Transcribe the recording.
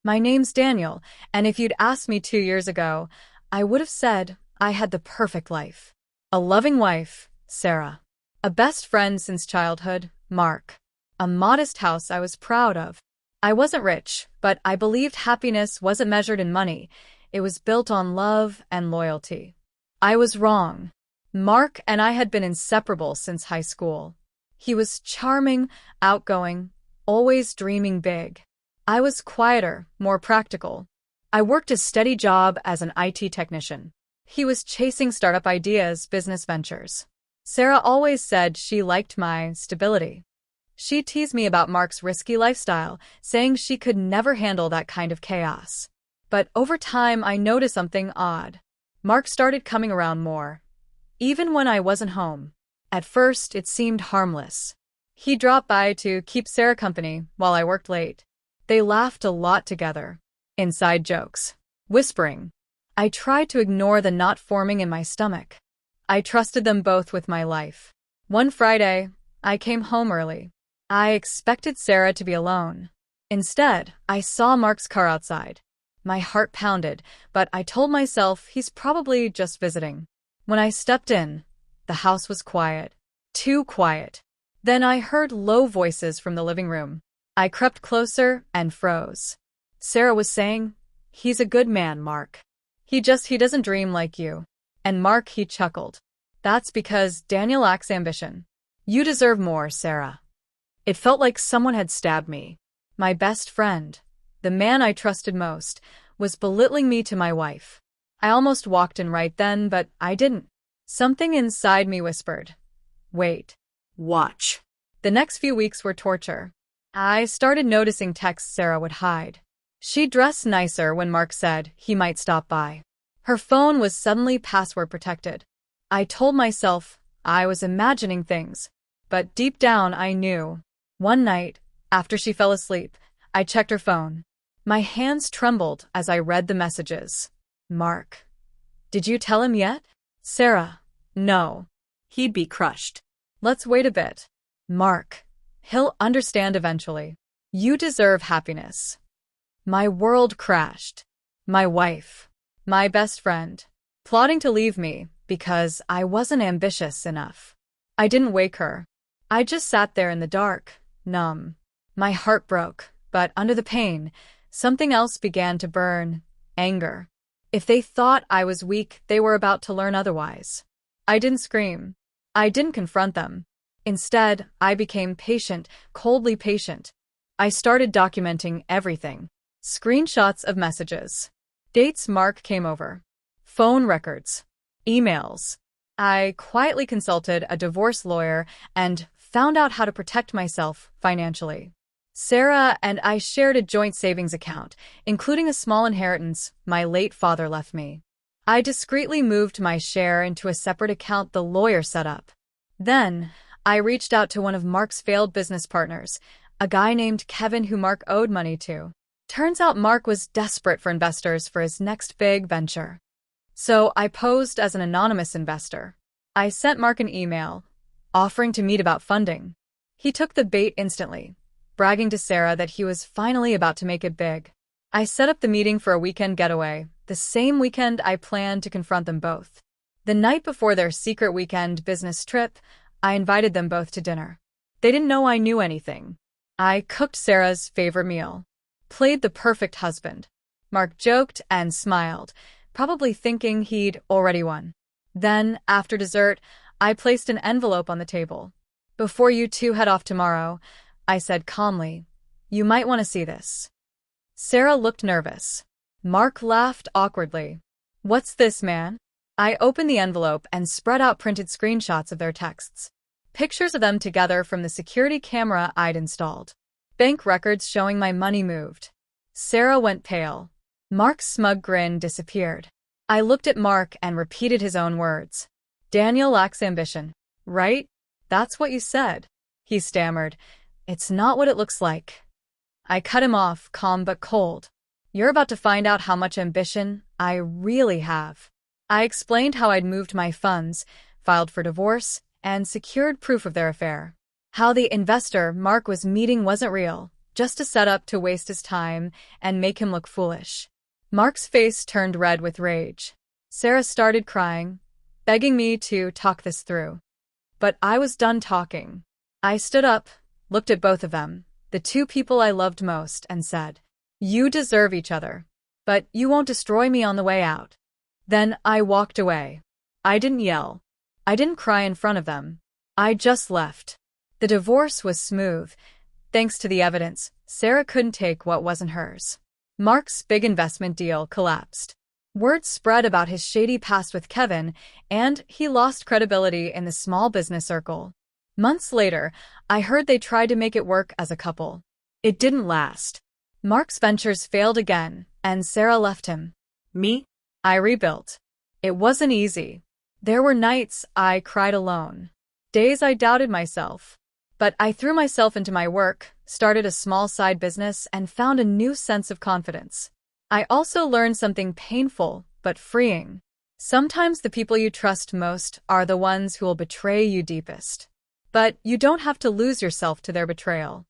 My name's Daniel, and if you'd asked me 2 years ago, I would have said I had the perfect life. A loving wife, Sarah. A best friend since childhood, Mark. A modest house I was proud of. I wasn't rich, but I believed happiness wasn't measured in money. It was built on love and loyalty. I was wrong. Mark and I had been inseparable since high school. He was charming, outgoing, always dreaming big. I was quieter, more practical. I worked a steady job as an IT technician. He was chasing startup ideas, business ventures. Sarah always said she liked my stability. She teased me about Mark's risky lifestyle, saying she could never handle that kind of chaos. But over time, I noticed something odd. Mark started coming around more, even when I wasn't home. At first, it seemed harmless. He dropped by to keep Sarah company while I worked late. They laughed a lot together. Inside jokes. Whispering. I tried to ignore the knot forming in my stomach. I trusted them both with my life. One Friday, I came home early. I expected Sarah to be alone. Instead, I saw Mark's car outside. My heart pounded, but I told myself he's probably just visiting. When I stepped in, the house was quiet. Too quiet. Then I heard low voices from the living room. I crept closer and froze. Sarah was saying, "He's a good man, Mark. He doesn't dream like you." And Mark, he chuckled. "That's because Daniel lacks ambition. You deserve more, Sarah." It felt like someone had stabbed me. My best friend, the man I trusted most, was belittling me to my wife. I almost walked in right then, but I didn't. Something inside me whispered, "Wait. Watch." The next few weeks were torture. I started noticing texts Sarah would hide. She dressed nicer when Mark said he might stop by. Her phone was suddenly password protected. I told myself I was imagining things, but deep down I knew. One night, after she fell asleep, I checked her phone. My hands trembled as I read the messages. Mark. Did you tell him yet? Sarah. No. He'd be crushed. Let's wait a bit. Mark. He'll understand eventually. You deserve happiness. My world crashed. My wife. My best friend. Plotting to leave me because I wasn't ambitious enough. I didn't wake her. I just sat there in the dark, numb. My heart broke, but under the pain, something else began to burn. Anger. If they thought I was weak, they were about to learn otherwise. I didn't scream. I didn't confront them. Instead, I became patient, coldly patient. I started documenting everything. Screenshots of messages. Dates Mark came over. Phone records. Emails. I quietly consulted a divorce lawyer and found out how to protect myself financially. Sarah and I shared a joint savings account, including a small inheritance my late father left me. I discreetly moved my share into a separate account the lawyer set up. Then, I reached out to one of Mark's failed business partners, a guy named Kevin who Mark owed money to. Turns out Mark was desperate for investors for his next big venture. So I posed as an anonymous investor. I sent Mark an email, offering to meet about funding. He took the bait instantly, bragging to Sarah that he was finally about to make it big. I set up the meeting for a weekend getaway, the same weekend I planned to confront them both. The night before their secret weekend business trip, I invited them both to dinner. They didn't know I knew anything. I cooked Sarah's favorite meal. Played the perfect husband. Mark joked and smiled, probably thinking he'd already won. Then, after dessert, I placed an envelope on the table. "Before you two head off tomorrow," I said calmly, "you might want to see this." Sarah looked nervous. Mark laughed awkwardly. "What's this, man?" I opened the envelope and spread out printed screenshots of their texts. Pictures of them together from the security camera I'd installed. Bank records showing my money moved. Sarah went pale. Mark's smug grin disappeared. I looked at Mark and repeated his own words. "Daniel lacks ambition, right? That's what you said." He stammered. "It's not what it looks like." I cut him off, calm but cold. "You're about to find out how much ambition I really have." I explained how I'd moved my funds, filed for divorce, and secured proof of their affair. How the investor Mark was meeting wasn't real, just a setup to waste his time and make him look foolish. Mark's face turned red with rage. Sarah started crying, begging me to talk this through. But I was done talking. I stood up, looked at both of them, the two people I loved most, and said, "You deserve each other. But you won't destroy me on the way out." Then I walked away. I didn't yell. I didn't cry in front of them. I just left. The divorce was smooth. Thanks to the evidence, Sarah couldn't take what wasn't hers. Mark's big investment deal collapsed. Word spread about his shady past with Kevin, and he lost credibility in the small business circle. Months later, I heard they tried to make it work as a couple. It didn't last. Mark's ventures failed again, and Sarah left him. Me? I rebuilt. It wasn't easy. There were nights I cried alone. Days I doubted myself. But I threw myself into my work, started a small side business, and found a new sense of confidence. I also learned something painful, but freeing. Sometimes the people you trust most are the ones who will betray you deepest. But you don't have to lose yourself to their betrayal.